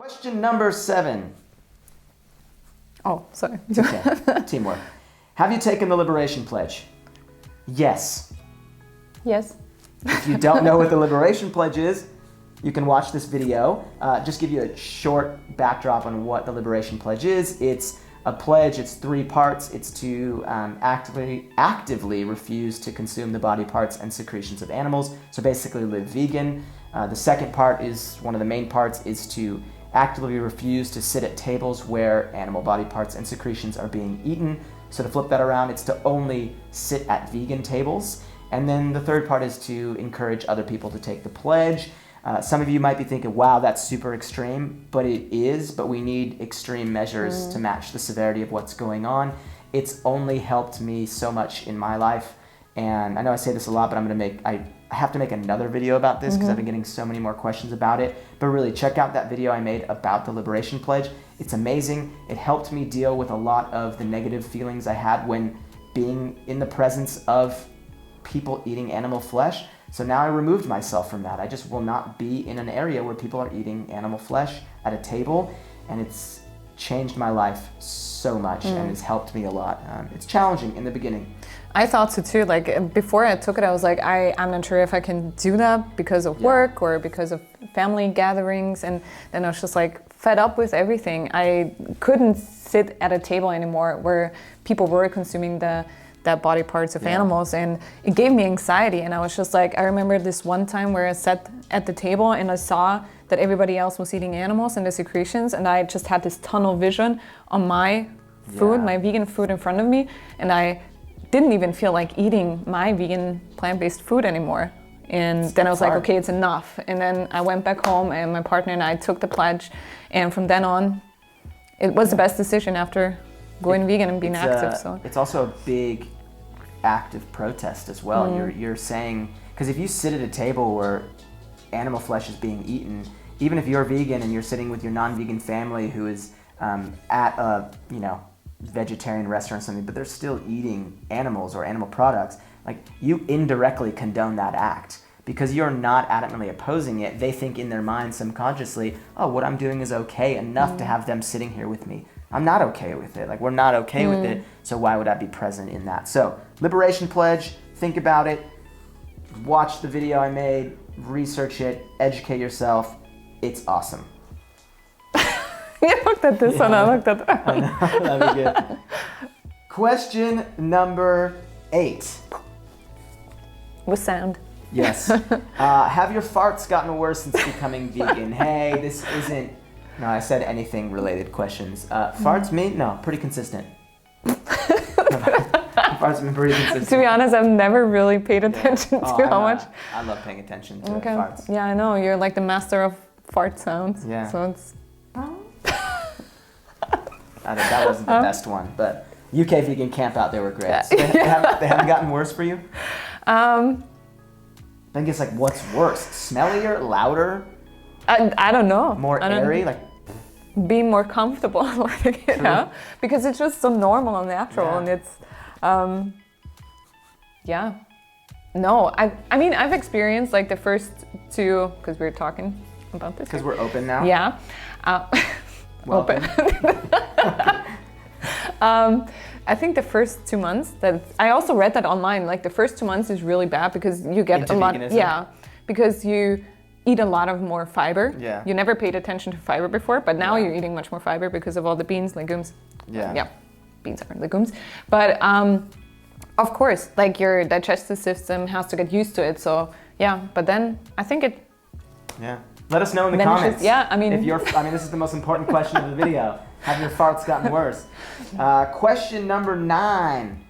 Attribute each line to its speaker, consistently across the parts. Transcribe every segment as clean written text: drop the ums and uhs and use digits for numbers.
Speaker 1: Question number 7.
Speaker 2: Oh, sorry.
Speaker 1: Okay. Teamwork. Have you taken the Liberation Pledge? Yes.
Speaker 2: Yes.
Speaker 1: If you don't know what the Liberation Pledge is, you can watch this video. Just give you a short backdrop on what the Liberation Pledge is. It's a pledge, it's 3 parts. It's to actively refuse to consume the body parts and secretions of animals. So basically live vegan. The second part is, one of the main parts, is to actively refuse to sit at tables where animal body parts and secretions are being eaten. So to flip that around, it's to only sit at vegan tables. And then the third part is to encourage other people to take the pledge. Some of you might be thinking, wow, that's super extreme, but it is, but we need extreme measures to match the severity of what's going on. It's only helped me so much in my life. And I know I say this a lot, but I have to make another video about this because I've been getting so many more questions about it. But really, check out that video I made about the Liberation Pledge. It's amazing. It helped me deal with a lot of the negative feelings I had when being in the presence of people eating animal flesh. So now I removed myself from that. I just will not be in an area where people are eating animal flesh at a table. And it's changed my life so much and it's helped me a lot. It's challenging in the beginning.
Speaker 2: I thought so too. Like before I took it, I was like, I'm not sure if I can do that because of work or because of family gatherings. And then I was just like fed up with everything. I couldn't sit at a table anymore where people were consuming that body parts of animals, and it gave me anxiety. And I was just like, I remember this one time where I sat at the table and I saw that everybody else was eating animals and the secretions, and I just had this tunnel vision on my food, my vegan food in front of me, and I didn't even feel like eating my vegan plant-based food anymore. And then I was like, okay, it's enough. And then I went back home and my partner and I took the pledge, and from then on it was the best decision after going vegan and being active. So
Speaker 1: it's also a big active protest as well. You're saying, because if you sit at a table where animal flesh is being eaten, even if you're vegan and you're sitting with your non-vegan family who is at a vegetarian restaurant or something, but they're still eating animals or animal products, like you indirectly condone that act because you're not adamantly opposing it. They think in their mind subconsciously, oh, what I'm doing is okay enough to have them sitting here with me. I'm not okay with it. Like, we're not okay with it, so why would I be present in that? So, Liberation Pledge, think about it, watch the video I made, research it, educate yourself. It's awesome.
Speaker 2: You looked at this one, I looked at that one.
Speaker 1: I know, that'd be good. Question number 8.
Speaker 2: With sound.
Speaker 1: Yes. Have your farts gotten worse since becoming vegan? Hey, this isn't... No, I said anything related questions. Farts, me? No, pretty consistent. Farts have been pretty consistent.
Speaker 2: To be honest, I've never really paid attention to how much.
Speaker 1: I love paying attention to farts.
Speaker 2: Yeah, I know. You're like the master of fart sounds.
Speaker 1: Yeah.
Speaker 2: So it's...
Speaker 1: That wasn't the best one, but UK vegan camp out there were great. So they haven't gotten worse for you? I think it's like, what's worse? Smellier, louder?
Speaker 2: I don't know.
Speaker 1: More airy? Like
Speaker 2: be more comfortable, like, you know? Because it's just so normal and natural, and it's, No, I mean, I've experienced like the first 2, because we were talking about this.
Speaker 1: Because we're open now?
Speaker 2: Yeah. Open. I think the first 2 months, I also read that online, like the first 2 months is really bad because you get
Speaker 1: into
Speaker 2: a lot,
Speaker 1: veganism?
Speaker 2: because you eat a lot of more fiber.
Speaker 1: Yeah.
Speaker 2: You never paid attention to fiber before, but now you're eating much more fiber because of all the beans, legumes.
Speaker 1: Yeah.
Speaker 2: Beans are legumes. But of course, like your digestive system has to get used to it. So yeah, but then I think it...
Speaker 1: Yeah. Let us know in the comments.
Speaker 2: Yeah, I mean...
Speaker 1: this is the most important question of the video. Have your farts gotten worse? Question number 9.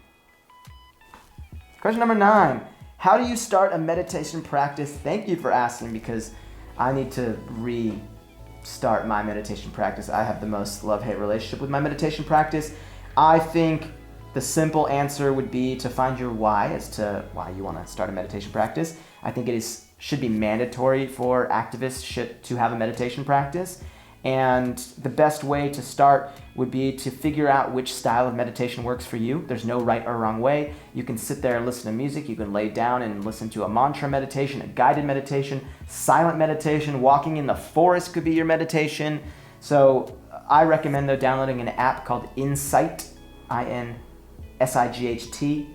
Speaker 1: Question number 9. How do you start a meditation practice? Thank you for asking, because I need to restart my meditation practice. I have the most love-hate relationship with my meditation practice. I think the simple answer would be to find your why as to why you want to start a meditation practice. I think should be mandatory for activists to have a meditation practice. And the best way to start would be to figure out which style of meditation works for you. There's no right or wrong way. You can sit there and listen to music. You can lay down and listen to a mantra meditation, a guided meditation, silent meditation. Walking in the forest could be your meditation. So I recommend, though, downloading an app called Insight, INSIGHT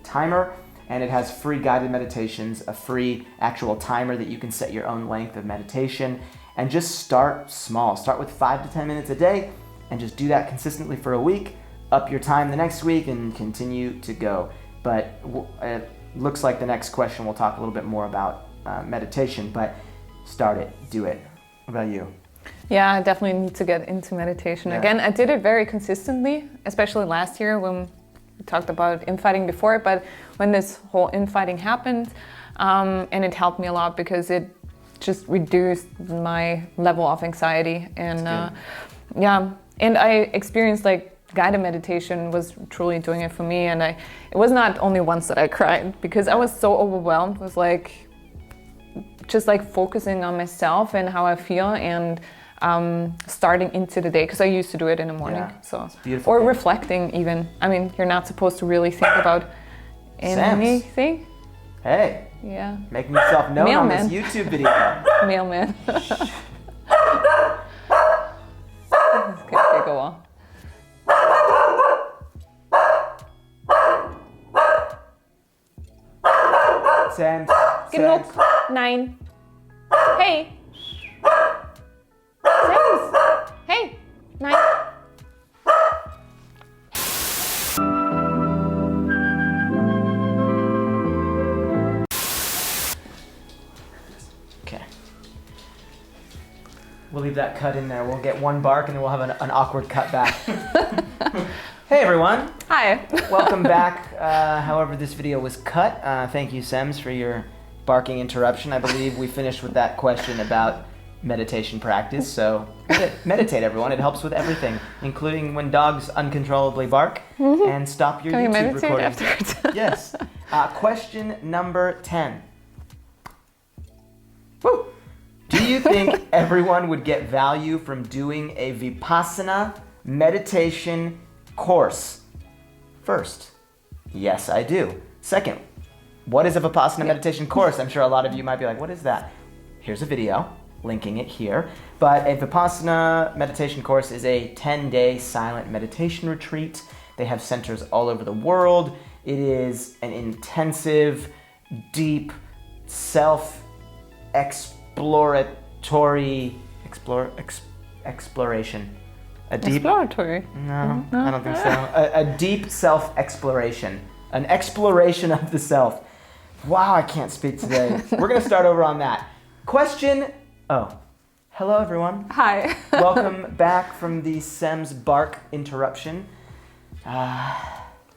Speaker 1: timer, and it has free guided meditations, a free actual timer that you can set your own length of meditation, and just start small. Start with 5 to 10 minutes a day and just do that consistently for a week. Up your time the next week and continue to go. But it looks like the next question we'll talk a little bit more about meditation, but start it, do it. What about you?
Speaker 2: Yeah, I definitely need to get into meditation again. I did it very consistently, especially last year when we talked about infighting before, but when this whole infighting happened, and it helped me a lot because it just reduced my level of anxiety. And and I experienced like guided meditation was truly doing it for me. And it was not only once that I cried, because I was so overwhelmed with like just like focusing on myself and how I feel, and starting into the day, because I used to do it in the morning. So or reflecting even. I mean, you're not supposed to really think about anything.
Speaker 1: Hey.
Speaker 2: Yeah.
Speaker 1: Making yourself known
Speaker 2: Mailman.
Speaker 1: on this YouTube video.
Speaker 2: Mailman. This could take a while.
Speaker 1: Sam.
Speaker 2: Genug. Nein. Hey. Servus. Hey. Nein.
Speaker 1: Okay. We'll leave that cut in there. We'll get one bark and then we'll have an awkward cut back. Hey everyone.
Speaker 2: Hi.
Speaker 1: Welcome back. However this video was cut. Thank you, Sems, for your barking interruption. I believe we finished with that question about meditation practice. So meditate, everyone. It helps with everything, including when dogs uncontrollably bark, and stop your
Speaker 2: Can
Speaker 1: YouTube
Speaker 2: we meditate
Speaker 1: recording.
Speaker 2: afterwards?
Speaker 1: Yes. Question number 10. Woo. Do you think everyone would get value from doing a Vipassana meditation course? First, yes, I do. Second, what is a Vipassana meditation course? I'm sure a lot of you might be like, what is that? Here's a video, linking it here. But a Vipassana meditation course is a 10-day silent meditation retreat. They have centers all over the world. It is an intensive, deep, self-exploratory exploration.
Speaker 2: Exploratory?
Speaker 1: No, I don't think so. A deep self-exploration. An exploration of the self. Wow, I can't speak today. We're going to start over on that. Question. Oh, hello everyone.
Speaker 2: Hi.
Speaker 1: Welcome back from the Sem's bark interruption.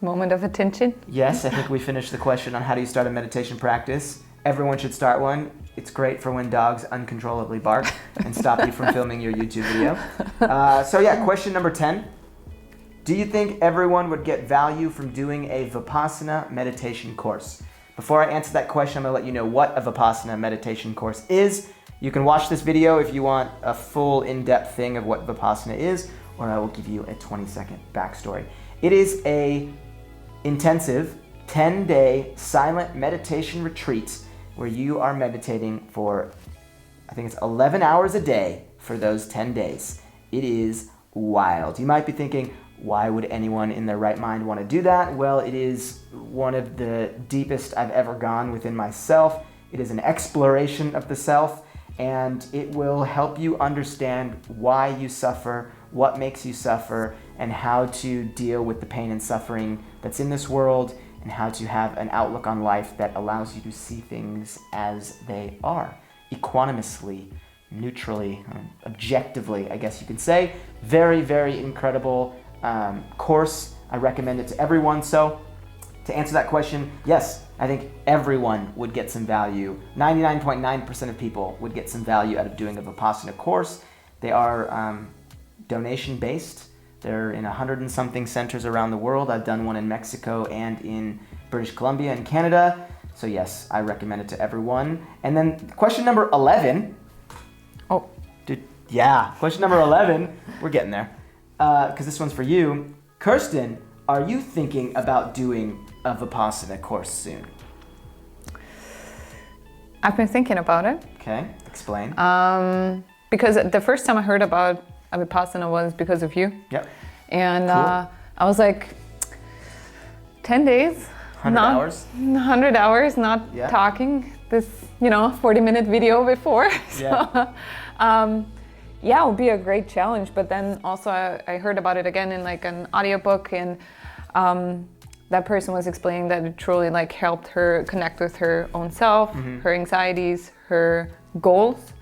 Speaker 2: Moment of attention.
Speaker 1: Yes, I think we finished the question on how do you start a meditation practice. Everyone should start one. It's great for when dogs uncontrollably bark and stop you from filming your YouTube video. Question number 10. Do you think everyone would get value from doing a Vipassana meditation course? Before I answer that question, I'm going to let you know what a Vipassana meditation course is. You can watch this video if you want a full in-depth thing of what Vipassana is, or I will give you a 20-second backstory. It is a intensive 10-day silent meditation retreat where you are meditating for, I think it's 11 hours a day for those 10 days. It is wild. You might be thinking, why would anyone in their right mind want to do that? Well, it is one of the deepest I've ever gone within myself. It is an exploration of the self, and it will help you understand why you suffer, what makes you suffer, and how to deal with the pain and suffering that's in this world, and how to have an outlook on life that allows you to see things as they are, equanimously, neutrally, objectively, I guess you could say. Very, very incredible course. I recommend it to everyone. So to answer that question, yes, I think everyone would get some value. 99.9% of people would get some value out of doing a Vipassana course. They are donation-based. They're in 100 and something centers around the world. I've done one in Mexico and in British Columbia and Canada. So yes, I recommend it to everyone. And then question number 11. Question number 11. We're getting there. Because this one's for you. Kerstin, are you thinking about doing a Vipassana course soon?
Speaker 2: I've been thinking about it.
Speaker 1: Okay, explain.
Speaker 2: Because the first time I heard about Vipassana was because of you.
Speaker 1: Yep.
Speaker 2: And
Speaker 1: Cool.
Speaker 2: I was like, 10 days.
Speaker 1: 100 hours?
Speaker 2: 100 hours, not
Speaker 1: Yeah.
Speaker 2: talking. This, 40-minute video before.
Speaker 1: Yeah.
Speaker 2: Yeah, it would be a great challenge. But then also I heard about it again in like an audiobook, and that person was explaining that it truly like helped her connect with her own self, her anxieties, her goals.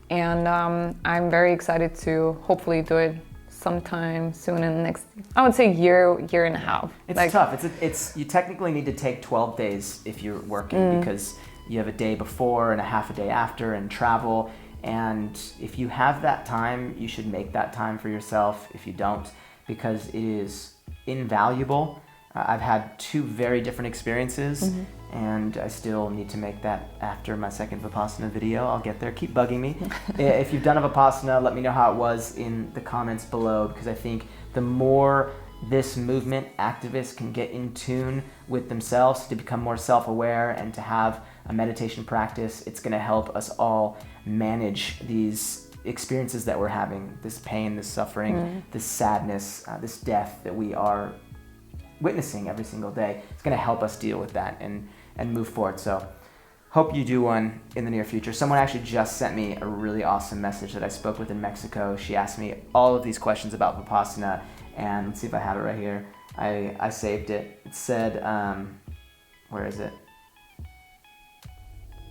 Speaker 2: And I'm very excited to hopefully do it sometime soon in the next, I would say year and a half.
Speaker 1: It's tough. It's you technically need to take 12 days if you're working because you have a day before and a half a day after and travel. And if you have that time, you should make that time for yourself. If you don't, because it is invaluable. I've had 2 very different experiences, and I still need to make that after my second Vipassana video. I'll get there. Keep bugging me. If you've done a Vipassana, let me know how it was in the comments below, because I think the more this movement, activists, can get in tune with themselves to become more self-aware and to have a meditation practice, it's going to help us all manage these experiences that we're having, this pain, this suffering, this sadness, this death that we are witnessing every single day. It's going to help us deal with that and move forward. So hope you do one in the near future. Someone actually just sent me a really awesome message that I spoke with in Mexico. She asked me all of these questions about Vipassana, and let's see if I have it right here. I saved it. It said, where is it?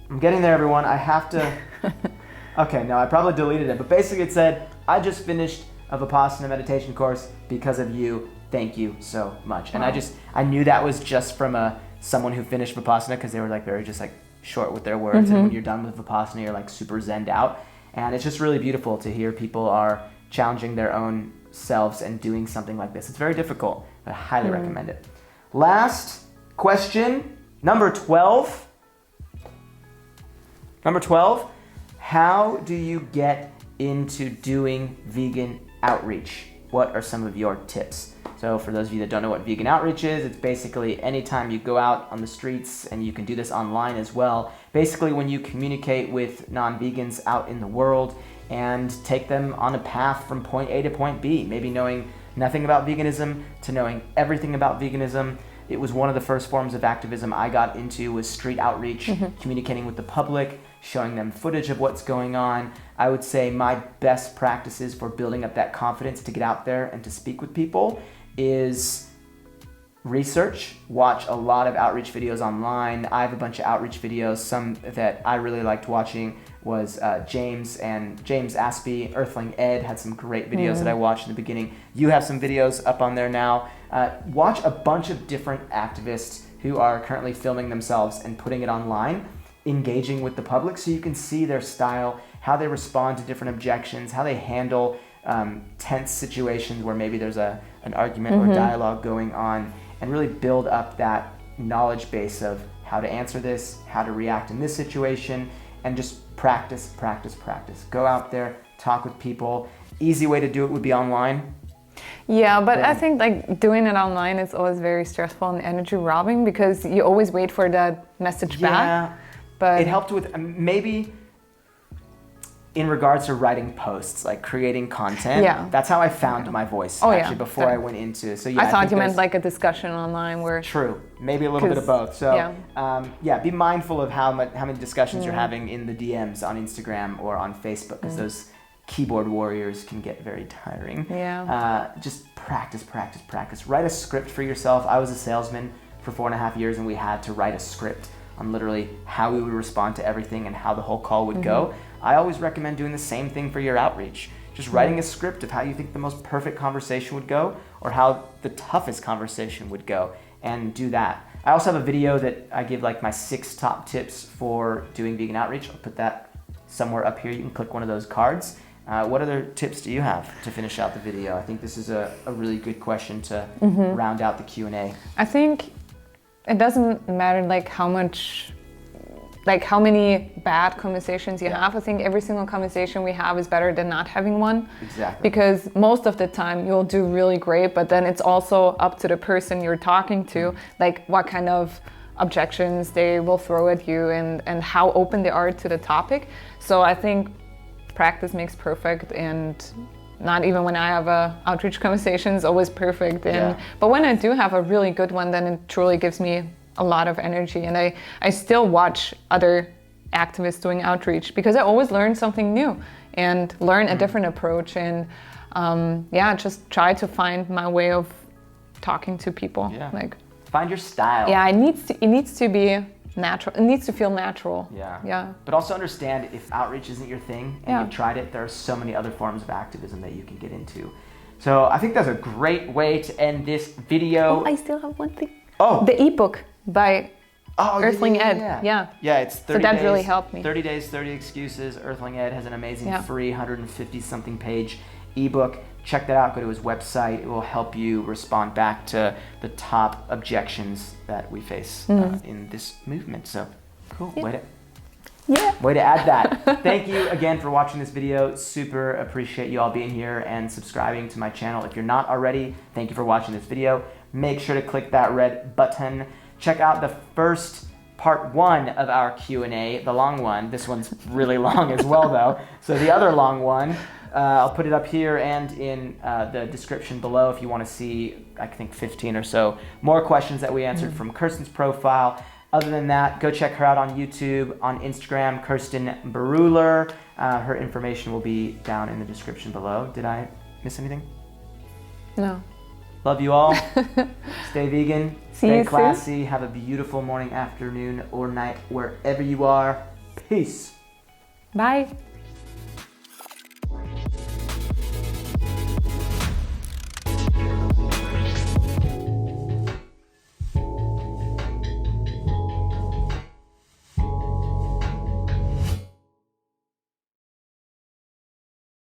Speaker 1: I'm getting there, everyone. I have to... Okay, no, I probably deleted it. But basically it said, I just finished a Vipassana meditation course because of you. Thank you so much. And I knew that was just from someone who finished Vipassana, because they were like very just like short with their words. And when you're done with Vipassana, you're like super zenned out. And it's just really beautiful to hear people are challenging their own selves and doing something like this. It's very difficult, but I highly recommend it. Last question, number 12. Number 12, how do you get into doing vegan outreach? What are some of your tips? So for those of you that don't know what vegan outreach is, it's basically anytime you go out on the streets, and you can do this online as well, basically when you communicate with non-vegans out in the world and take them on a path from point A to point B, maybe knowing nothing about veganism to knowing everything about veganism. It was one of the first forms of activism I got into, was street outreach, communicating with the public, showing them footage of what's going on. I would say my best practices for building up that confidence to get out there and to speak with people is research. Watch a lot of outreach videos online. I have a bunch of outreach videos. Some that I really liked watching was James Aspie, Earthling Ed had some great videos that I watched in the beginning. You have some videos up on there now. Watch a bunch of different activists who are currently filming themselves and putting it online, engaging with the public, so you can see their style, how they respond to different objections, how they handle tense situations where maybe there's an argument or dialogue going on, and really build up that knowledge base of how to answer this, how to react in this situation, and just practice. Go out there, talk with people. Easy way to do it would be online.
Speaker 2: Yeah, but I think like doing it online is always very stressful and energy robbing, because you always wait for that message back. But
Speaker 1: it helped with maybe in regards to writing posts, like creating content.
Speaker 2: Yeah.
Speaker 1: That's how I found my voice before I went into. So yeah,
Speaker 2: I thought you meant like a discussion online where.
Speaker 1: True, maybe a little bit of both. So be mindful of how many discussions you're having in the DMs on Instagram or on Facebook, because those keyboard warriors can get very tiring.
Speaker 2: Yeah.
Speaker 1: Just practice. Write a script for yourself. I was a salesman for 4.5 years, and we had to write a script on literally how we would respond to everything and how the whole call would go. I always recommend doing the same thing for your outreach. Just writing a script of how you think the most perfect conversation would go, or how the toughest conversation would go, and do that. I also have a video that I give like my 6 top tips for doing vegan outreach. I'll put that somewhere up here. You can click one of those cards. What other tips do you have to finish out the video? I think this is a really good question to round out the Q&A.
Speaker 2: I think it doesn't matter like how many bad conversations you have. I think every single conversation we have is better than not having one.
Speaker 1: Exactly.
Speaker 2: Because most of the time you'll do really great, but then it's also up to the person you're talking to, like what kind of objections they will throw at you and how open they are to the topic. So I think practice makes perfect, and not even when I have a outreach conversation is always perfect. And but when I do have a really good one, then it truly gives me a lot of energy. And I still watch other activists doing outreach because I always learn something new and learn a different approach, and just try to find my way of talking to people. Like,
Speaker 1: find your style.
Speaker 2: Yeah, it needs to be natural. It needs to feel natural. Yeah.
Speaker 1: But also understand, if outreach isn't your thing and you've tried it, there are so many other forms of activism that you can get into. So I think that's a great way to end this video.
Speaker 2: Oh, I still have one thing.
Speaker 1: Oh,
Speaker 2: the ebook by Earthling Ed.
Speaker 1: Yeah, it's 30
Speaker 2: so that
Speaker 1: days,
Speaker 2: really helped me.
Speaker 1: 30 days, 30 excuses. Earthling Ed has an amazing free 150-something page ebook. Check that out. Go to his website. It will help you respond back to the top objections that we face in this movement. So, cool. Way to add that. Thank you again for watching this video. Super appreciate you all being here and subscribing to my channel. If you're not already, thank you for watching this video. Make sure to click that red button. Check out the first part 1 of our Q&A, the long one. This one's really long as well, though. So the other long one, I'll put it up here and in the description below if you want to see, I think, 15 or so more questions that we answered from Kerstin's profile. Other than that, go check her out on YouTube, on Instagram, Kerstin Brueller. Her information will be down in the description below. Did I miss anything?
Speaker 2: No.
Speaker 1: Love you all. Stay vegan. Stay classy.
Speaker 2: Soon.
Speaker 1: Have a beautiful morning, afternoon, or night, wherever you are. Peace.
Speaker 2: Bye.